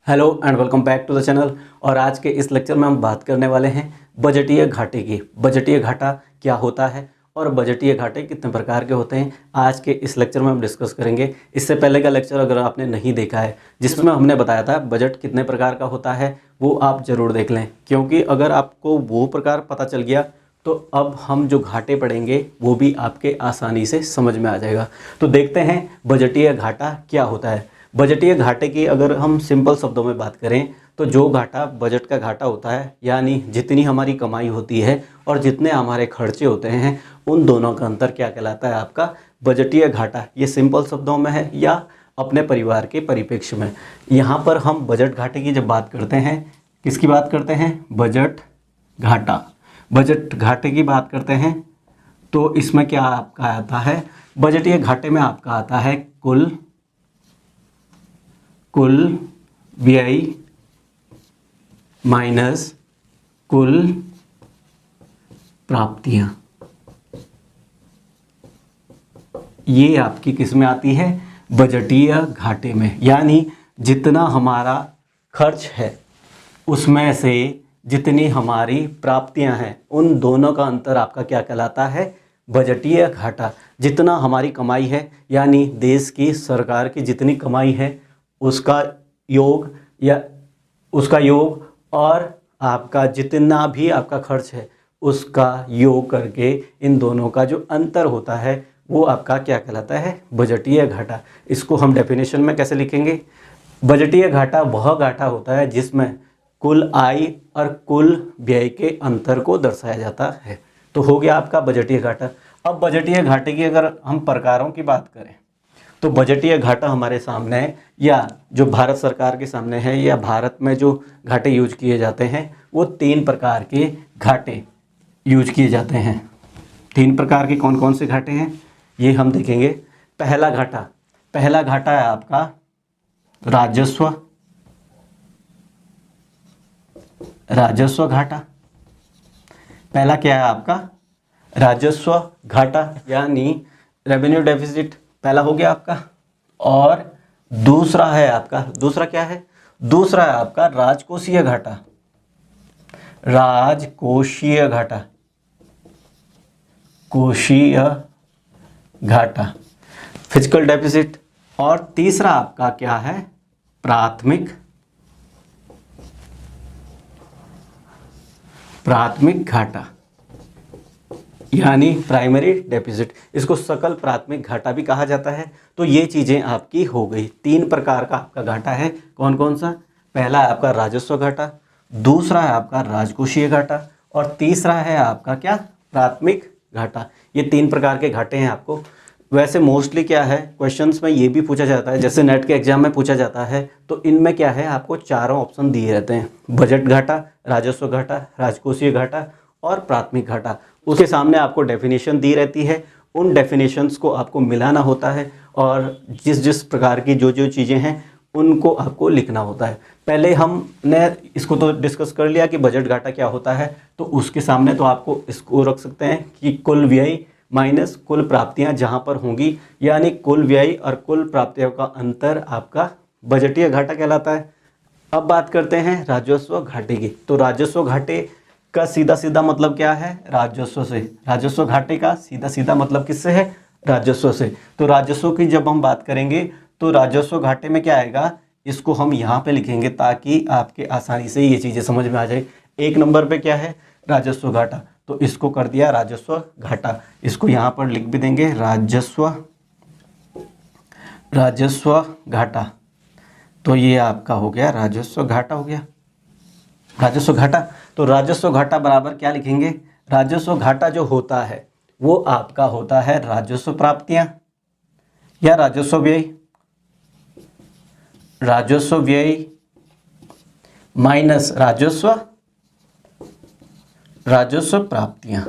Hello and welcome back to the channel. और आज के इस लेक्चर में हम बात करने वाले हैं बजटीय घाटे की। बजटीय घाटा क्या होता है और बजटीय घाटे कितने प्रकार के होते हैं, आज के इस लेक्चर में हम डिस्कस करेंगे। इससे पहले का लेक्चर अगर आपने नहीं देखा है जिसमें हमने बताया था बजट कितने प्रकार का होता है, वो आप ज़रूर देख लें, क्योंकि अगर आपको वो प्रकार पता चल गया तो अब हम जो घाटे पढ़ेंगे वो भी आपके आसानी से समझ में आ जाएगा। तो देखते हैं बजटीय घाटा क्या होता है। बजटीय घाटे की अगर हम सिंपल शब्दों में बात करें तो जो घाटा बजट का घाटा होता है, यानी जितनी हमारी कमाई होती है और जितने हमारे खर्चे होते हैं, उन दोनों का अंतर क्या कहलाता है, आपका बजटीय घाटा। ये सिंपल शब्दों में है या अपने परिवार के परिप्रेक्ष्य में। यहाँ पर हम बजट घाटे की जब बात करते हैं, किसकी बात करते हैं, बजट घाटा। बजट घाटे की बात करते हैं तो इसमें क्या आपका आता है, बजटीय घाटे में आपका आता है कुल व्यय माइनस कुल प्राप्तियां। ये आपकी किस में आती है, बजटीय घाटे में। यानी जितना हमारा खर्च है उसमें से जितनी हमारी प्राप्तियां हैं, उन दोनों का अंतर आपका क्या कहलाता है, बजटीय घाटा। जितना हमारी कमाई है, यानी देश की सरकार की जितनी कमाई है उसका योग और आपका जितना भी आपका खर्च है उसका योग करके इन दोनों का जो अंतर होता है वो आपका क्या कहलाता है, बजटीय घाटा। इसको हम डेफिनेशन में कैसे लिखेंगे, बजटीय घाटा वह घाटा होता है जिसमें कुल आय और कुल व्यय के अंतर को दर्शाया जाता है। तो हो गया आपका बजटीय घाटा। अब बजटीय घाटे की अगर हम प्रकारों की बात करें तो बजटीय घाटा हमारे सामने है, या जो भारत सरकार के सामने है, या भारत में जो घाटे यूज किए जाते हैं वो 3 प्रकार के घाटे यूज किए जाते हैं। 3 प्रकार के कौन कौन से घाटे हैं ये हम देखेंगे। पहला घाटा है आपका राजस्व घाटा। पहला क्या है आपका, राजस्व घाटा, यानी रेवेन्यू डेफिसिट पहला हो गया आपका। और दूसरा है आपका, दूसरा क्या है, दूसरा है आपका राजकोषीय घाटा। राजकोषीय घाटा, कोषीय घाटा, फिजिकल डेफिसिट। और तीसरा आपका क्या है, प्राथमिक घाटा, यानी प्राइमरी डेफिसिट। इसको सकल प्राथमिक घाटा भी कहा जाता है। तो ये चीज़ें आपकी हो गई। 3 प्रकार का आपका घाटा है। कौन कौन सा, पहला है आपका राजस्व घाटा, दूसरा है आपका राजकोषीय घाटा, और तीसरा है आपका क्या, प्राथमिक घाटा। ये 3 प्रकार के घाटे हैं आपको। वैसे मोस्टली क्या है, क्वेश्चंस में ये भी पूछा जाता है, जैसे नेट के एग्जाम में पूछा जाता है, तो इनमें क्या है, आपको चारों ऑप्शन दिए रहते हैं, बजट घाटा, राजस्व घाटा, राजकोषीय घाटा और प्राथमिक घाटा। उसके सामने आपको डेफिनेशन दी रहती है, उन डेफिनेशंस को आपको मिलाना होता है और जिस प्रकार की जो चीज़ें हैं उनको आपको लिखना होता है। पहले हमने इसको तो डिस्कस कर लिया कि बजट घाटा क्या होता है, तो उसके सामने तो आपको इसको रख सकते हैं कि कुल व्यय माइनस कुल प्राप्तियां जहां पर होंगी, यानी कुल व्यय और कुल प्राप्तियों का अंतर आपका बजटीय घाटा कहलाता है। अब बात करते हैं राजस्व घाटे की। तो राजस्व घाटे का सीधा मतलब क्या है, राजस्व से। राजस्व घाटे का सीधा मतलब किससे है, राजस्व से। तो राजस्व की जब हम बात करेंगे तो राजस्व घाटे में क्या आएगा, इसको हम यहाँ पे लिखेंगे ताकि आपके आसानी से ये चीज़ें समझ में आ जाए। 1 नंबर पे क्या है, राजस्व घाटा, तो इसको कर दिया राजस्व घाटा। इसको यहाँ पर लिख भी देंगे राजस्व घाटा। तो ये आपका हो गया राजस्व घाटा, हो गया राजस्व घाटा। तो राजस्व घाटा बराबर क्या लिखेंगे, राजस्व घाटा जो होता है वो आपका होता है राजस्व प्राप्तियां या राजस्व व्यय माइनस राजस्व प्राप्तियां।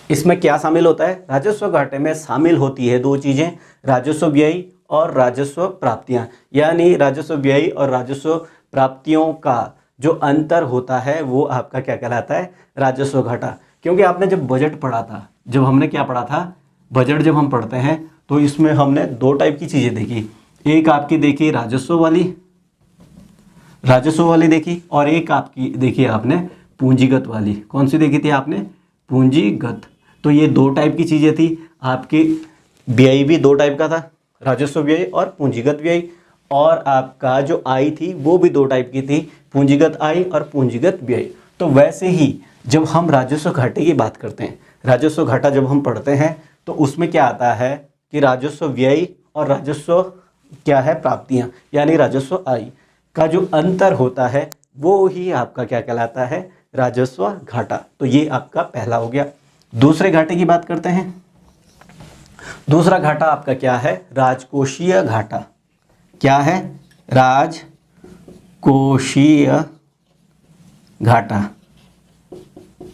इसमें क्या शामिल होता है, राजस्व घाटे में शामिल होती है 2 चीजें, राजस्व व्यय और राजस्व प्राप्तियां। यानी राजस्व व्यय और राजस्व प्राप्तियों का जो अंतर होता है वो आपका क्या कहलाता है, राजस्व घाटा। क्योंकि आपने जब बजट पढ़ा था, जब हमने क्या पढ़ा था, बजट जब हम पढ़ते हैं तो इसमें हमने 2 टाइप की चीज़ें देखी। एक आपकी देखिए राजस्व वाली देखी, और एक आपकी देखिए आपने पूंजीगत वाली। कौन सी देखी थी आपने? पूंजीगत। तो ये दो टाइप की चीज़ें थी आपकी। व्यय भी दो टाइप का था, राजस्व व्यय और पूंजीगत व्यय। और आपका जो आय थी वो भी दो टाइप की थी, पूंजीगत आय और पूंजीगत व्यय। तो वैसे ही जब हम राजस्व घाटे की बात करते हैं, राजस्व घाटा जब हम पढ़ते हैं तो उसमें क्या आता है कि राजस्व व्यय और राजस्व क्या है प्राप्तियां, यानी राजस्व आय का जो अंतर होता है वो ही आपका क्या कहलाता है? राजस्व घाटा। तो ये आपका पहला हो गया। दूसरे घाटे की बात करते हैं। दूसरा घाटा आपका क्या है? राजकोषीय घाटा। क्या है? राजकोषीय घाटा।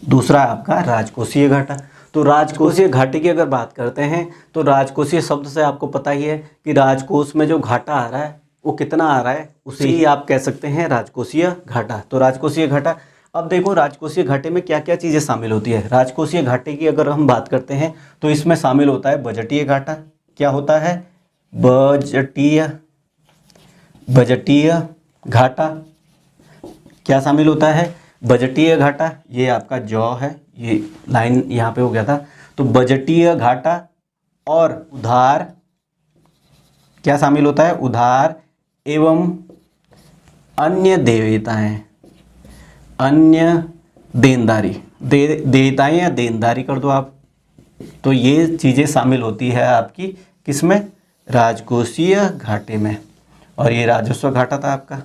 दूसरा आपका राजकोषीय घाटा। तो राजकोषीय घाटे की अगर बात करते हैं तो राजकोषीय शब्द से आपको पता ही है कि राजकोष में जो घाटा आ रहा है वो कितना आ रहा है, उसे ही आप कह सकते हैं राजकोषीय घाटा। तो राजकोषीय घाटा। अब देखो राजकोषीय घाटे में क्या क्या चीज़ें शामिल होती है। राजकोषीय घाटे की अगर हम बात करते हैं तो इसमें शामिल होता है बजटीय घाटा। क्या होता है? बजटीय घाटा। क्या शामिल होता है? बजटीय घाटा। ये आपका जॉ है, ये लाइन यहाँ पे हो गया था। तो बजटीय घाटा और उधार। क्या शामिल होता है? उधार एवं अन्य देयताएं, अन्य देनदारी। देयताएं या देनदारी कर दो आप। तो ये चीज़ें शामिल होती है आपकी किसमें? राजकोषीय घाटे में। और ये राजस्व घाटा था आपका।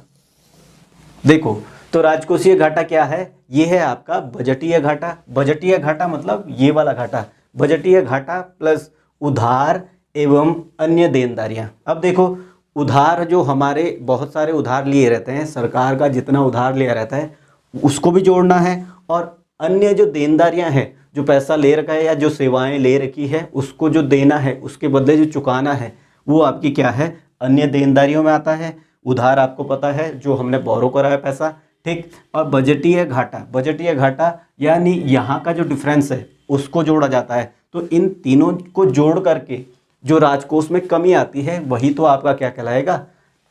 देखो तो राजकोषीय घाटा क्या है? ये है आपका बजटीय घाटा। बजटीय घाटा मतलब ये वाला घाटा, बजटीय घाटा प्लस उधार एवं अन्य देनदारियां। अब देखो उधार जो हमारे बहुत सारे उधार लिए रहते हैं, सरकार का जितना उधार लिया रहता है उसको भी जोड़ना है, और अन्य जो देनदारियां हैं, जो पैसा ले रखा है या जो सेवाएं ले रखी है उसको जो देना है, उसके बदले जो चुकाना है, वो आपकी क्या है? अन्य देनदारियों में आता है। उधार आपको पता है जो हमने बोरो करा है पैसा, ठीक। और बजटीय घाटा, बजटीय घाटा यानी यहाँ का जो डिफरेंस है उसको जोड़ा जाता है। तो इन तीनों को जोड़ करके जो राजकोष में कमी आती है वही तो आपका क्या कहलाएगा?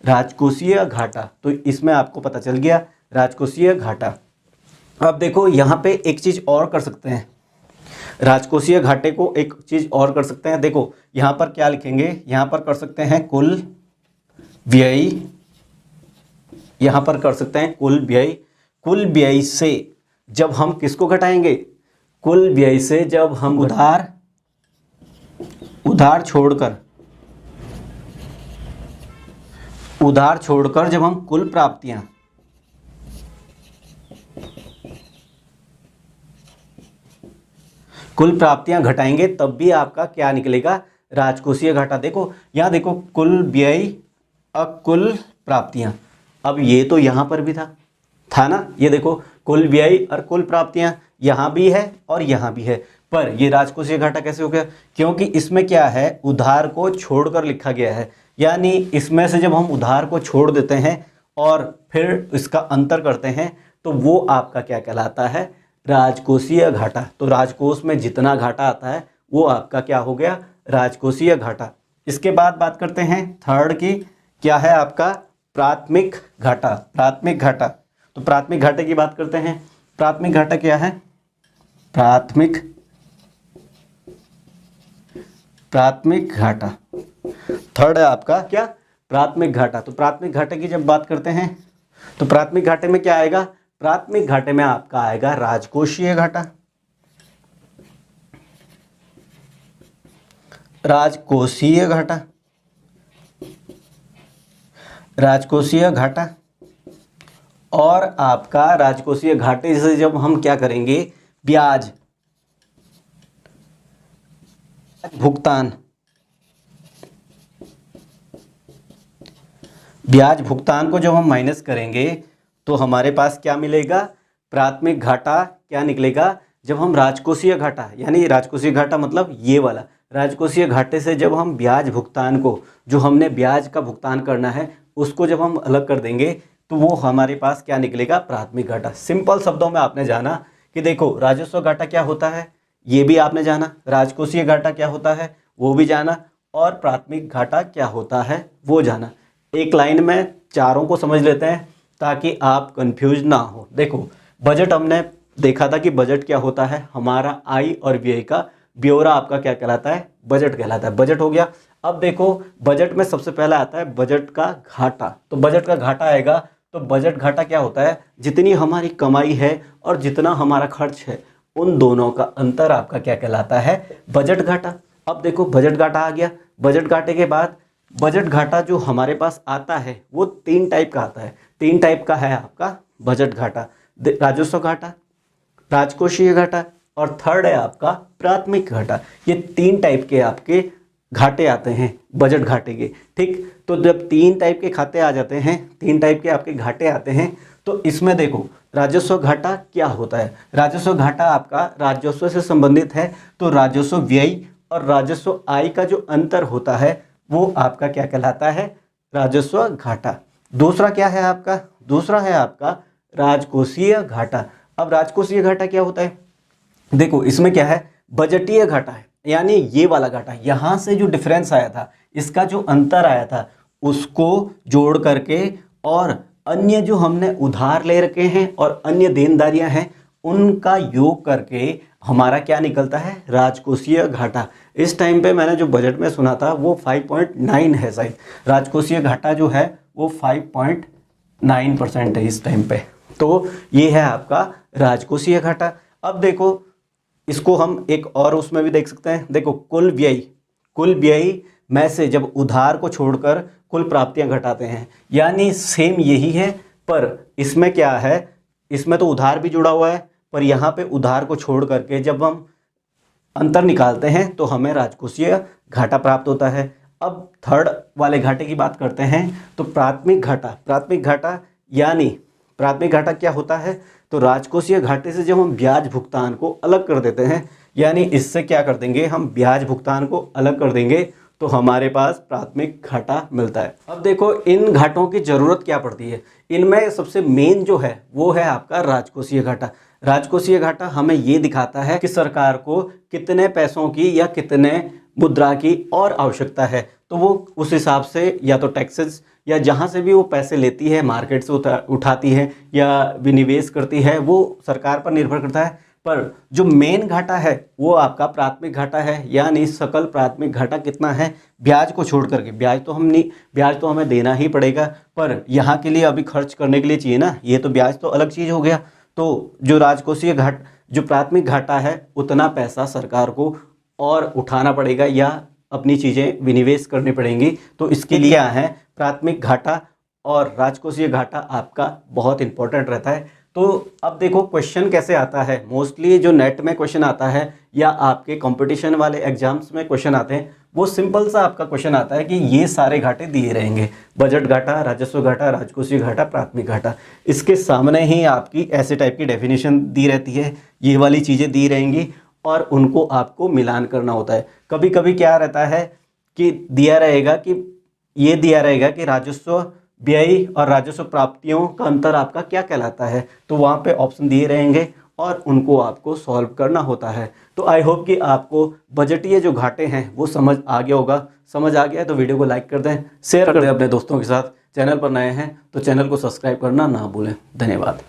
राजकोषीय घाटा। तो इसमें आपको पता चल गया राजकोषीय घाटा। अब देखो यहाँ पे एक चीज़ और कर सकते हैं, राजकोषीय घाटे को एक चीज़ और कर सकते हैं। देखो यहाँ पर क्या लिखेंगे? यहाँ पर कर सकते हैं कुल व्यय, यहाँ पर कर सकते हैं कुल व्यय। कुल व्यय से जब हम किसको घटाएंगे? कुल व्यय से जब हम उधार छोड़कर जब हम कुल प्राप्तियां घटाएंगे तब भी आपका क्या निकलेगा? राजकोषीय घाटा। देखो यहाँ देखो कुल व्यय और कुल प्राप्तियां। अब ये तो यहाँ पर भी था ना, ये देखो कुल व्यय और कुल प्राप्तियां यहाँ भी है और यहाँ भी है, पर ये राजकोषीय घाटा कैसे हो गया? क्योंकि इसमें क्या है? उधार को छोड़कर लिखा गया है। यानी इसमें से जब हम उधार को छोड़ देते हैं और फिर इसका अंतर करते हैं तो वो आपका क्या कहलाता है? राजकोषीय घाटा। तो राजकोष में जितना घाटा आता है वो आपका क्या हो गया? राजकोषीय घाटा। इसके बाद बात करते हैं थर्ड की, क्या है आपका? प्राथमिक घाटा। प्राथमिक घाटा। तो प्राथमिक घाटे की बात करते हैं। प्राथमिक घाटा क्या है? प्राथमिक घाटा थर्ड है आपका क्या? प्राथमिक घाटा। तो प्राथमिक घाटे की जब बात करते हैं तो प्राथमिक घाटे में क्या आएगा? प्राथमिक घाटे में आपका आएगा राजकोषीय घाटा। राजकोषीय घाटा, राजकोषीय घाटा। और आपका राजकोषीय घाटे से जब हम क्या करेंगे? ब्याज भुगतान, ब्याज भुगतान को जब हम माइनस करेंगे तो हमारे पास क्या मिलेगा? प्राथमिक घाटा क्या निकलेगा? जब हम राजकोषीय घाटा, यानी राजकोषीय घाटा मतलब ये वाला, राजकोषीय घाटे से जब हम ब्याज भुगतान को, जो हमने ब्याज का भुगतान करना है उसको जब हम अलग कर देंगे तो वो हमारे पास क्या निकलेगा? प्राथमिक घाटा। सिंपल शब्दों में आपने जाना कि देखो राजस्व घाटा क्या होता है, ये भी आपने जाना, राजकोषीय घाटा क्या होता है वो भी जाना, और प्राथमिक घाटा क्या होता है वो जाना। एक लाइन में चारों को समझ लेते हैं ताकि आप कंफ्यूज ना हो। देखो, बजट हमने देखा था कि बजट क्या होता है, हमारा आय और व्यय का ब्यौरा आपका क्या कहलाता है, बजट कहलाता है। बजट हो गया। अब देखो, बजट में सबसे पहला आता है बजट का घाटा। तो बजट का घाटा आएगा, तो बजट घाटा क्या होता है, जितनी हमारी कमाई है और जितना हमारा खर्च है उन दोनों का अंतर आपका क्या कहलाता है, बजट घाटा। अब देखो, बजट घाटा आ गया। बजट घाटे के बाद बजट घाटा जो हमारे पास आता है वो 3 टाइप का आता है। 3 टाइप का है आपका बजट घाटा, राजस्व घाटा, राजकोषीय घाटा और थर्ड है आपका प्राथमिक घाटा। ये 3 टाइप के आपके घाटे आते हैं बजट घाटे के। ठीक, तो जब 3 टाइप के खाते आ जाते हैं, 3 टाइप के आपके घाटे आते हैं, तो इसमें देखो राजस्व घाटा क्या होता है। राजस्व घाटा आपका राजस्व से संबंधित है, तो राजस्व व्यय और राजस्व आय का जो अंतर होता है वो आपका क्या कहलाता है, राजस्व घाटा। दूसरा क्या है आपका, दूसरा है आपका राजकोषीय घाटा। अब राजकोषीय घाटा क्या होता है, देखो इसमें क्या है, बजटीय घाटा है, यानी ये वाला घाटा, यहाँ से जो डिफरेंस आया था, इसका जो अंतर आया था उसको जोड़ करके और अन्य जो हमने उधार ले रखे हैं और अन्य देनदारियां हैं उनका योग करके हमारा क्या निकलता है, राजकोषीय घाटा। इस टाइम पे मैंने जो बजट में सुना था वो 5.9 है शायद, राजकोषीय घाटा जो है वो 5.9% है इस टाइम पे। तो ये है आपका राजकोषीय घाटा। अब देखो, इसको हम एक और उसमें भी देख सकते हैं। देखो, कुल व्यय में से जब उधार को छोड़कर कुल प्राप्तियां घटाते हैं, यानी सेम यही है, पर इसमें क्या है, इसमें तो उधार भी जुड़ा हुआ है, पर यहाँ पे उधार को छोड़ करके जब हम अंतर निकालते हैं तो हमें राजकोषीय घाटा प्राप्त होता है। अब थर्ड वाले घाटे की बात करते हैं, तो प्राथमिक घाटा। प्राथमिक घाटा यानी प्राथमिक घाटा क्या होता है, तो राजकोषीय घाटे से जब हम ब्याज भुगतान को अलग कर देते हैं, यानी इससे क्या कर देंगे, हम ब्याज भुगतान को अलग कर देंगे तो हमारे पास प्राथमिक घाटा मिलता है। अब देखो, इन घाटों की जरूरत क्या पड़ती है, इनमें सबसे मेन जो है वो है आपका राजकोषीय घाटा। राजकोषीय घाटा हमें ये दिखाता है कि सरकार को कितने पैसों की या कितने मुद्रा की और आवश्यकता है, तो वो उस हिसाब से या तो टैक्सेस या जहाँ से भी वो पैसे लेती है, मार्केट से उठाती है या विनिवेश करती है, वो सरकार पर निर्भर करता है। पर जो मेन घाटा है वो आपका प्राथमिक घाटा है, यानी सकल प्राथमिक घाटा कितना है, ब्याज को छोड़ करके। ब्याज तो हमें देना ही पड़ेगा, पर यहाँ के लिए अभी खर्च करने के लिए चाहिए ना, ये तो ब्याज तो अलग चीज़ हो गया। तो जो राजकोषीय जो प्राथमिक घाटा है उतना पैसा सरकार को और उठाना पड़ेगा या अपनी चीज़ें विनिवेश करनी पड़ेंगी। तो इसके लिए क्या है, प्राथमिक घाटा और राजकोषीय घाटा आपका बहुत इंपॉर्टेंट रहता है। तो अब देखो क्वेश्चन कैसे आता है, मोस्टली जो नेट में क्वेश्चन आता है या आपके कंपटीशन वाले एग्जाम्स में क्वेश्चन आते हैं, वो सिंपल सा आपका क्वेश्चन आता है कि ये सारे घाटे दिए रहेंगे, बजट घाटा, राजस्व घाटा, राजकोषीय घाटा, प्राथमिक घाटा। इसके सामने ही आपकी ऐसे टाइप की डेफिनेशन दी रहती है, ये वाली चीज़ें दी रहेंगी और उनको आपको मिलान करना होता है। कभी कभी क्या रहता है कि दिया रहेगा कि राजस्व व्यय और राजस्व प्राप्तियों का अंतर आपका क्या कहलाता है, तो वहाँ पे ऑप्शन दिए रहेंगे और उनको आपको सॉल्व करना होता है। तो आई होप कि आपको बजटीय जो घाटे हैं वो समझ आ गया होगा। समझ आ गया है तो वीडियो को लाइक कर दें, शेयर कर दें अपने दोस्तों के साथ। चैनल पर नए हैं तो चैनल को सब्सक्राइब करना ना भूलें। धन्यवाद।